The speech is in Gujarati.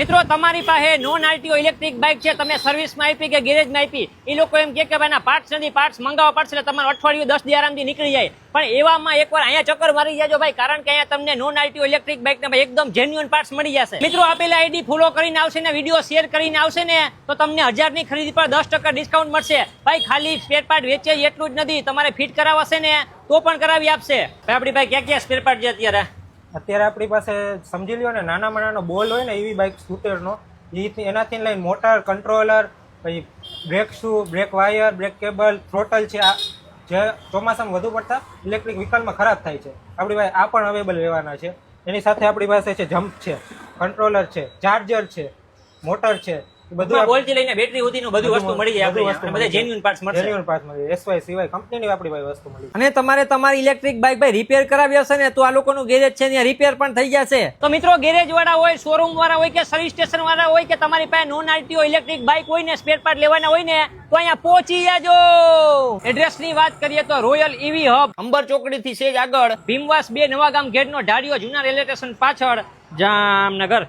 મિત્રો તમારી પાસે નોન આરટીઓ ઇલેક્ટ્રિક બાઇક છે, તમે સર્વિસમાં આપી કે ગેરેજમાં આપી, એ લોકો એમ કે ભાઈ પાર્ટ્સ નથી, પાર્ટ્સ મંગાવવા પડશે એટલે તમારું અઠવાડિયું 10 દી આરામથી નીકળી જાય. પણ એવામાં એકવાર અહીંયા ચક્કર મારી જાજો ભાઈ, કારણ કે અહીંયા તમને નોન આરટીઓ ઇલેક્ટ્રિક બાઇક ને એકદમ જેન્યુઅન પાર્ટ્સ મળી જશે. મિત્રો આપેલા આઈડી ફોલો કરીને આવશે ને, વિડીયો શેર કરીને આવશે ને, તો તમને 1000 ની ખરીદી પર 10% ડિસ્કાઉન્ટ મળશે. ભાઈ ખાલી સ્પેર પાર્ટ વેચે એટલું જ નથી, તમારે ફિટ કરાવશે ને તો પણ કરાવી આપશે. આપણી ભાઈ ક્યાં સ્પેર પાર્ટ છે અત્યારે આપણી પાસે સમજી લ્યો ને, નાનામાં નાનો બોલ હોય ને એવી બાઇક સ્કૂટરનો, એનાથી લઈને મોટર, કંટ્રોલર, પછી બ્રેક શૂ, break wire, break cable, throttle છે, આ જે ચોમાસામાં વધુ પડતા ઇલેક્ટ્રિક વ્હીકલમાં ખરાબ થાય છે, આપણી પાસે આ પણ અવેલેબલ રહેવાના છે. એની સાથે આપણી પાસે છે જમ્પ છે, કંટ્રોલર છે, ચાર્જર છે, મોટર છે, બધું બોલથી લઈને બેટરી સુધીનું બધું વસ્તુ મળી જાય. બધા જેન્યુઅન પાર્ટ્સ મળશે. જેન્યુઅન પાર્ટ્સ મળી જાય. SY સિવાય કંપનીની આપણી પાસે વસ્તુ મળી. અને તમારે તમારી ઇલેક્ટ્રિક બાઇક ભાઈ રિપેર કરાવી હશે ને, તો આ લોકોનું ગેરેજ છે ત્યાં રિપેર પણ થઈ જશે. તો મિત્રો ગેરેજ વાળા હોય, શોરૂમ વાળા હોય કે સર્વિસ સ્ટેશન વાળા હોય કે તમારી પાસે નોન આરટીઓ ઇલેક્ટ્રિક બાઇક હોય ને, સ્પેર પાર્ટ લેવાના હોય ને, તો અહીંયા પહોંચી જાજો. એડ્રેસ ની વાત કરીએ તો રોયલ ઈવી હબ, અંબર ચોકડી થી સેજ આગળ, ભીમવાસ 2 નવા ગામ ગેટ નો ઢાળિયો, જૂના રેલવે સ્ટેશન પાછળ, જામનગર.